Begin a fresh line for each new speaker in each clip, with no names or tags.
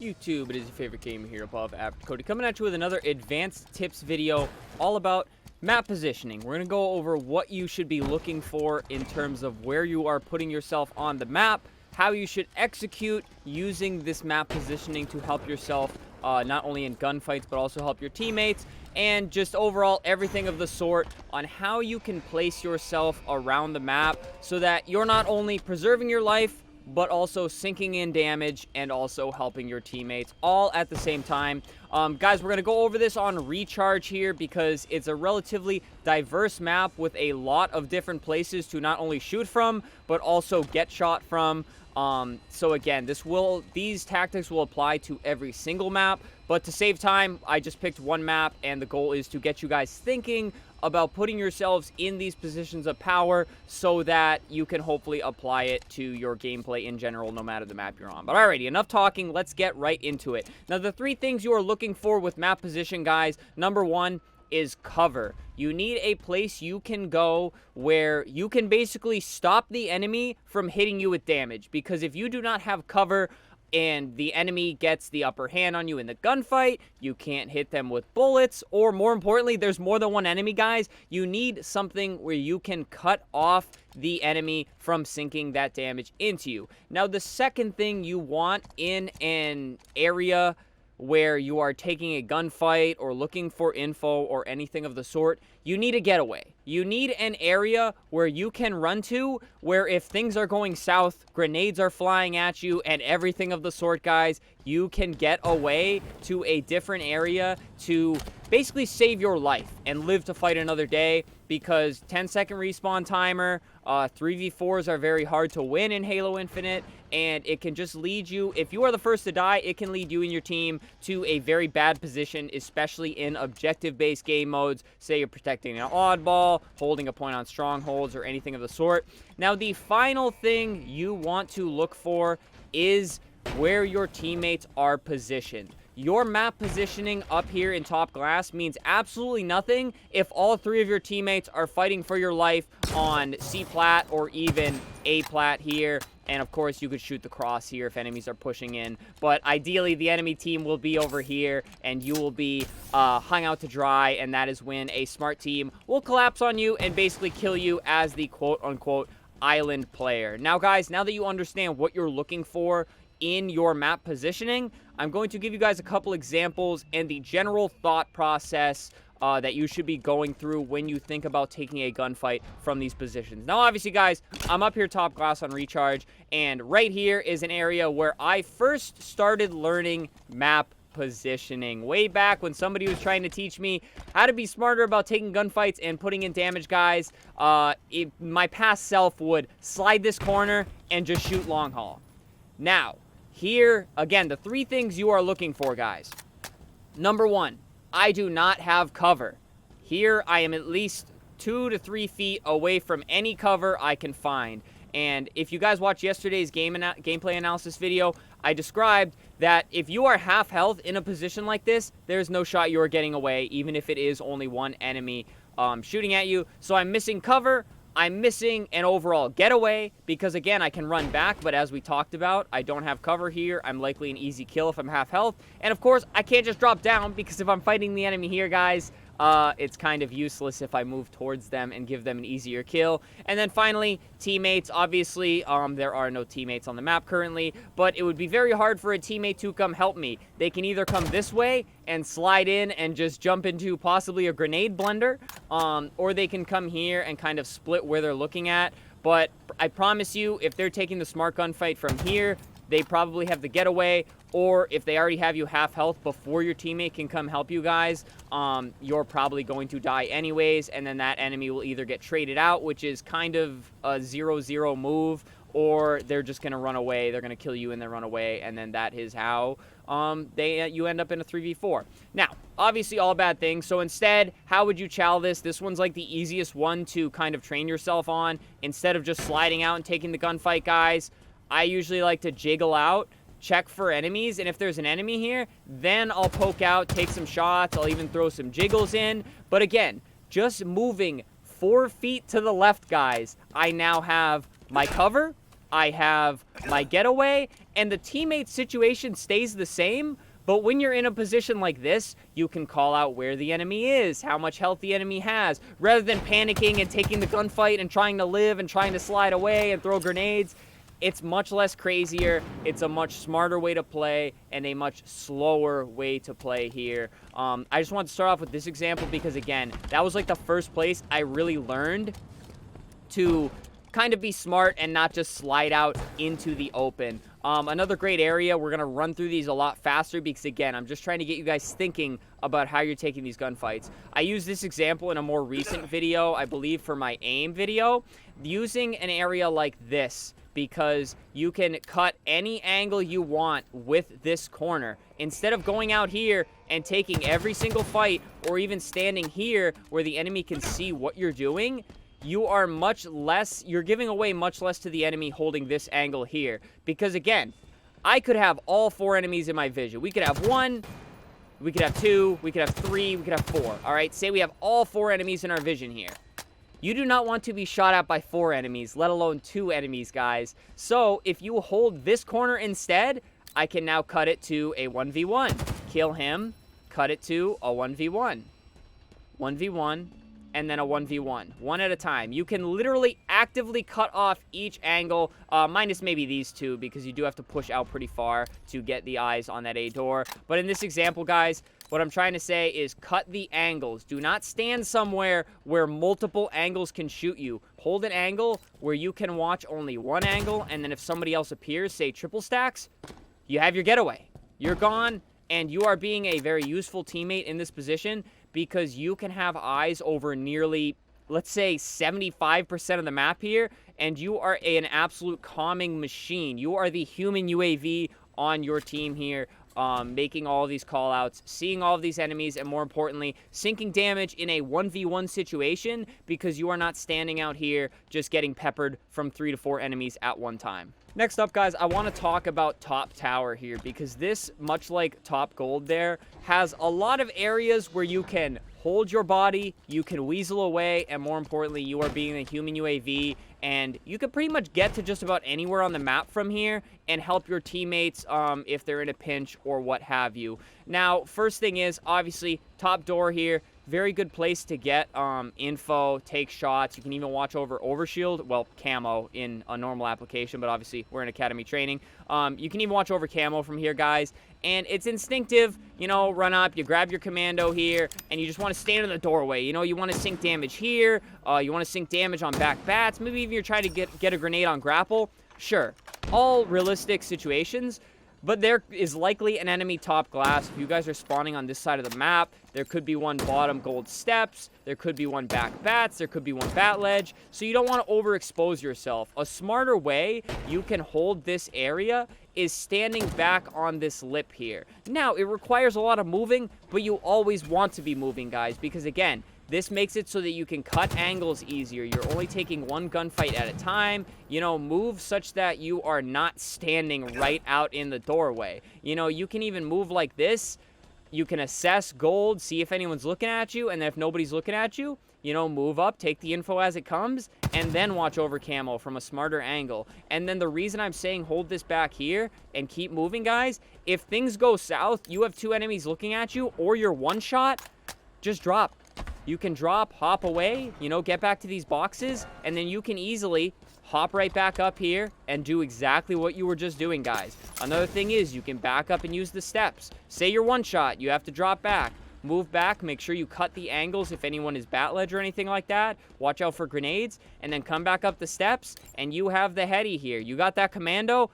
YouTube, it is your favorite gamer here above average Cody, coming at you with another advanced tips video all about map positioning. We're going to go over what you should be looking for in terms of where you are putting yourself on the map, how you should execute using this map positioning to help yourself not only in gunfights but also help your teammates, and just overall everything of the sort on how you can place yourself around the map so that you're not only preserving your life but also sinking in damage and also helping your teammates all at the same time. Guys, we're going to go over this on Recharge here because it's a relatively diverse map with a lot of different places to not only shoot from, but also get shot from. So again, these tactics will apply to every single map, but to save time, I just picked one map, and the goal is to get you guys thinking about putting yourselves in these positions of power so that you can hopefully apply it to your gameplay in general, no matter the map you're on. But alrighty, enough talking, let's get right into it. Now, the three things you are looking for with map position, guys, number one is cover. You need a place you can go where you can basically stop the enemy from hitting you with damage, because if you do not have cover and the enemy gets the upper hand on you in the gunfight, you can't hit them with bullets, or more importantly, there's more than one enemy, guys. You need something where you can cut off the enemy from sinking that damage into you. Now, the second thing you want in an area where you are taking a gunfight or looking for info or anything of the sort, you need a getaway. You need an area where you can run to, where if things are going south, grenades are flying at you, and everything of the sort, guys, you can get away to a different area to basically save your life and live to fight another day, because 10-second respawn timer, 3v4s are very hard to win in Halo Infinite, and it can just lead you, if you are the first to die, it can lead you and your team to a very bad position, especially in objective-based game modes. Say you're protecting an oddball, holding a point on strongholds, or anything of the sort. Now, the final thing you want to look for is where your teammates are positioned. Your map positioning up here in top glass means absolutely nothing if all three of your teammates are fighting for your life on C plat or even A plat here. And of course, you could shoot the cross here if enemies are pushing in. But ideally, the enemy team will be over here, and you will be hung out to dry. And that is when a smart team will collapse on you and basically kill you as the quote-unquote island player. Now, guys, now that you understand what you're looking for in your map positioning, I'm going to give you guys a couple examples and the general thought process that you should be going through when you think about taking a gunfight from these positions. Now, obviously, guys, I'm up here top glass on Recharge, and right here is an area where I first started learning map positioning. Way back when somebody was trying to teach me how to be smarter about taking gunfights and putting in damage, guys, my past self would slide this corner and just shoot long haul. Now, here, again, the three things you are looking for, guys. Number one, I do not have cover. Here, I am at least 2 to 3 feet away from any cover I can find. And if you guys watched yesterday's gameplay analysis video, I described that if you are half health in a position like this, there's no shot you are getting away, even if it is only one enemy shooting at you. So I'm missing cover. I'm missing an overall getaway because, again, I can run back, but as we talked about, I don't have cover here. I'm likely an easy kill if I'm half health. And, of course, I can't just drop down because if I'm fighting the enemy here, guys, it's kind of useless if I move towards them and give them an easier kill. And then finally, teammates. Obviously, there are no teammates on the map currently, but it would be very hard for a teammate to come help me. They can either come this way and slide in and just jump into possibly a grenade blender, or they can come here and kind of split where they're looking at. But I promise you, if they're taking the smart gunfight from here, they probably have the getaway, or if they already have you half health before your teammate can come help you guys, you're probably going to die anyways, and then that enemy will either get traded out, which is kind of a 0-0 move, or they're just going to run away. They're going to kill you and then run away, and then that is how you end up in a 3v4. Now, obviously all bad things, so instead, how would you chow this? This one's like the easiest one to kind of train yourself on. Instead of just sliding out and taking the gunfight, guys, I usually like to jiggle out, check for enemies, and if there's an enemy here, then I'll poke out, take some shots. I'll even throw some jiggles in. But again, just moving 4 feet to the left, guys, I now have my cover, I have my getaway, and the teammate situation stays the same. But when you're in a position like this, you can call out where the enemy is, how much health the enemy has, rather than panicking and taking the gunfight and trying to live and trying to slide away and throw grenades. It's much less crazier. It's a much smarter way to play and a much slower way to play here. I just want to start off with this example because, again, that was like the first place I really learned to kind of be smart and not just slide out into the open. Another great area, we're going to run through these a lot faster because, again, I'm just trying to get you guys thinking about how you're taking these gunfights. I used this example in a more recent video, I believe for my aim video, using an area like this because you can cut any angle you want with this corner. Instead of going out here and taking every single fight or even standing here where the enemy can see what you're doing, you are you're giving away much less to the enemy holding this angle here. Because, again, I could have all 4 enemies in my vision. We could have 1, we could have 2, we could have 3, we could have 4. All right, say we have all 4 enemies in our vision here. You do not want to be shot at by 4 enemies, let alone 2 enemies, guys. So, if you hold this corner instead, I can now cut it to a 1v1. Kill him, cut it to a 1v1. 1v1. And then a 1v1, one at a time. You can literally actively cut off each angle, minus maybe these 2, because you do have to push out pretty far to get the eyes on that A door. But in this example, guys, what I'm trying to say is cut the angles. Do not stand somewhere where multiple angles can shoot you. Hold an angle where you can watch only one angle, and then if somebody else appears, say triple stacks, you have your getaway. You're gone, and you are being a very useful teammate in this position, because you can have eyes over nearly, let's say, 75% of the map here, and you are an absolute calming machine. You are the human UAV on your team here, making all of these callouts, seeing all of these enemies, and more importantly, sinking damage in a 1v1 situation because you are not standing out here just getting peppered from 3 to 4 enemies at one time. Next up, guys, I want to talk about top tower here because this, much like top gold there, has a lot of areas where you can hold your body, you can weasel away, and more importantly, you are being a human UAV, and you can pretty much get to just about anywhere on the map from here and help your teammates if they're in a pinch or what have you. Now, first thing is, obviously, top door here. Very good place to get info, take shots. You can even watch over overshield. Well, camo in a normal application, but obviously we're in academy training. You can even watch over camo from here, guys. And it's instinctive, you know, run up, you grab your commando here, and you just want to stand in the doorway. You know, you want to sink damage here. You want to sink damage on back bats. Maybe even you're trying to get a grenade on grapple. Sure, all realistic situations. But there is likely an enemy top glass. If you guys are spawning on this side of the map, there could be one bottom gold steps. There could be one back bats. There could be one bat ledge. So you don't want to overexpose yourself. A smarter way you can hold this area is standing back on this lip here. Now, it requires a lot of moving, but you always want to be moving, guys, because, again, this makes it so that you can cut angles easier. You're only taking one gunfight at a time. You know, move such that you are not standing right out in the doorway. You know, you can even move like this. You can assess gold, see if anyone's looking at you, and then if nobody's looking at you, you know, move up, take the info as it comes, and then watch over camo from a smarter angle. And then the reason I'm saying hold this back here and keep moving, guys, if things go south, you have 2 enemies looking at you, or you're one shot, just drop. You can drop, hop away, you know, get back to these boxes, and then you can easily hop right back up here and do exactly what you were just doing, guys. Another thing is you can back up and use the steps. Say you're one shot, you have to drop back. Move back, make sure you cut the angles if anyone is bat ledge or anything like that. Watch out for grenades, and then come back up the steps, and you have the heady here. You got that commando,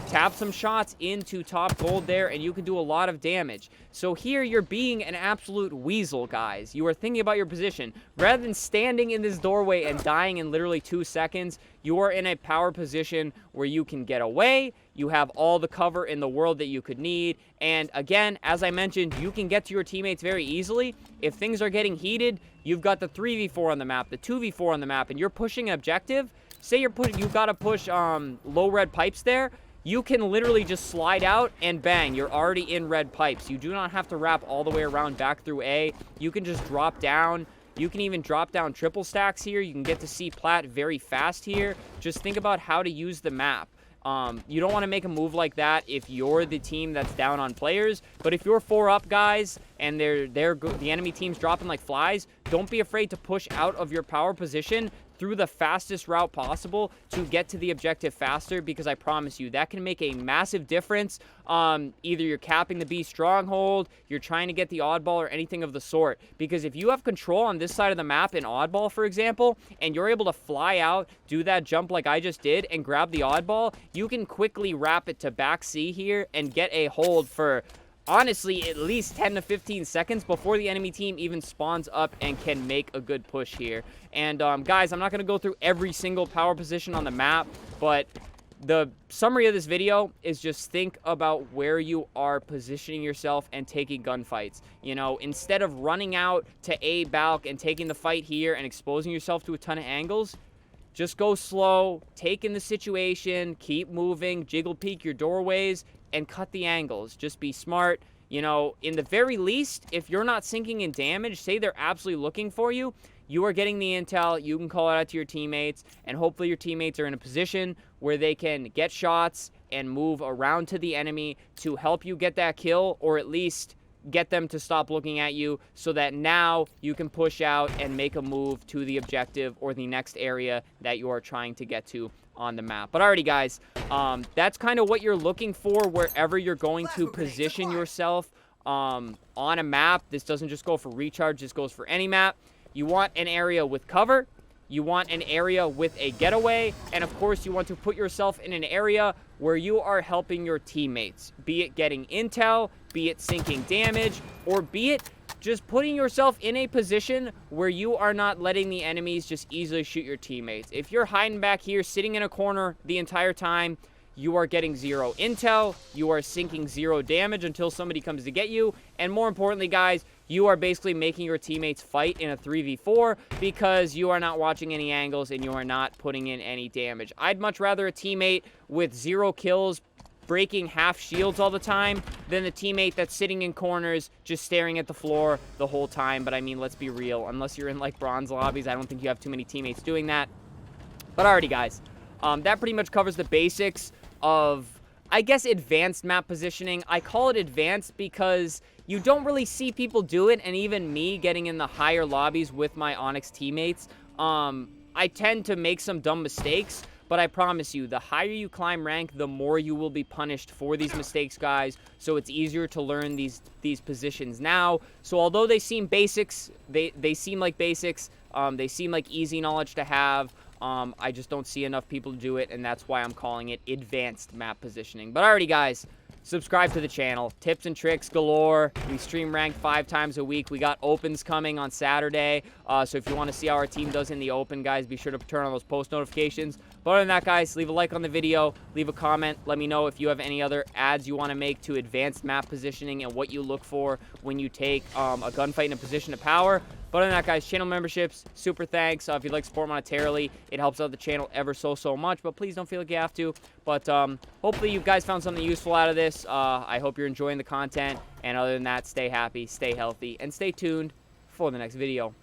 tap some shots into top gold there, and you can do a lot of damage. So here you're being an absolute weasel, guys. You are thinking about your position. Rather than standing in this doorway and dying in literally 2 seconds, you are in a power position where you can get away. You have all the cover in the world that you could need. And again, as I mentioned, you can get to your teammates very easily. If things are getting heated, you've got the 3v4 on the map, the 2v4 on the map, and you're pushing an objective. Say you've got to push low red pipes there. You can literally just slide out and bang, you're already in red pipes. You do not have to wrap all the way around back through A. You can just drop down. You can even drop down triple stacks here. You can get to C plat very fast here. Just think about how to use the map. You don't want to make a move like that if you're the team that's down on players. But if you're 4 up, guys, and the enemy team's dropping like flies, don't be afraid to push out of your power position through the fastest route possible to get to the objective faster, because I promise you that can make a massive difference. Either you're capping the B stronghold, you're trying to get the oddball, or anything of the sort. Because if you have control on this side of the map in oddball, for example, and you're able to fly out, do that jump like I just did, and grab the oddball, you can quickly wrap it to back C here and get a hold for, honestly, at least 10 to 15 seconds before the enemy team even spawns up and can make a good push here. And guys, I'm not going to go through every single power position on the map, but the summary of this video is just think about where you are positioning yourself and taking gunfights. You know, instead of running out to A balk and taking the fight here and exposing yourself to a ton of angles, just go slow, take in the situation, keep moving, jiggle peek your doorways, and cut the angles. Just be smart. You know, in the very least, if you're not sinking in damage, say they're absolutely looking for you, you are getting the intel, you can call it out to your teammates, and hopefully your teammates are in a position where they can get shots and move around to the enemy to help you get that kill, or at least get them to stop looking at you, so that now you can push out and make a move to the objective or the next area that you are trying to get to on the map. But alrighty, guys, that's kind of what you're looking for wherever you're going to position yourself on a map. This doesn't just go for recharge, this goes for any map. You want an area with cover, you want an area with a getaway, and of course you want to put yourself in an area where you are helping your teammates, be it getting intel, be it sinking damage, or be it just putting yourself in a position where you are not letting the enemies just easily shoot your teammates. If you're hiding back here, sitting in a corner the entire time, you are getting 0 intel, you are sinking 0 damage until somebody comes to get you, and more importantly, guys, you are basically making your teammates fight in a 3v4 because you are not watching any angles and you are not putting in any damage. I'd much rather a teammate with 0 kills breaking half shields all the time than the teammate that's sitting in corners just staring at the floor the whole time. But I mean, let's be real, unless you're in like bronze lobbies, I don't think you have too many teammates doing that. But alrighty, guys, that pretty much covers the basics of, I guess, advanced map positioning. I call it advanced because you don't really see people do it, and even me getting in the higher lobbies with my Onyx teammates, I tend to make some dumb mistakes. But I promise you, the higher you climb rank, the more you will be punished for these mistakes, guys. So it's easier to learn these positions now. So although they seem basics, they seem like basics, they seem like easy knowledge to have, I just don't see enough people do it, and that's why I'm calling it advanced map positioning. But alrighty, guys, subscribe to the channel. Tips and tricks galore. We stream ranked 5 times a week. We got opens coming on Saturday. So if you want to see how our team does in the open, guys, be sure to turn on those post notifications. But other than that, guys, leave a like on the video. Leave a comment. Let me know if you have any other adds you want to make to advanced map positioning and what you look for when you take a gunfight in a position of power. But other than that, guys, channel memberships, super thanks. If you'd like to support monetarily, it helps out the channel ever so much. But please don't feel like you have to. But hopefully you guys found something useful out of this. I hope you're enjoying the content. And other than that, stay happy, stay healthy, and stay tuned for the next video.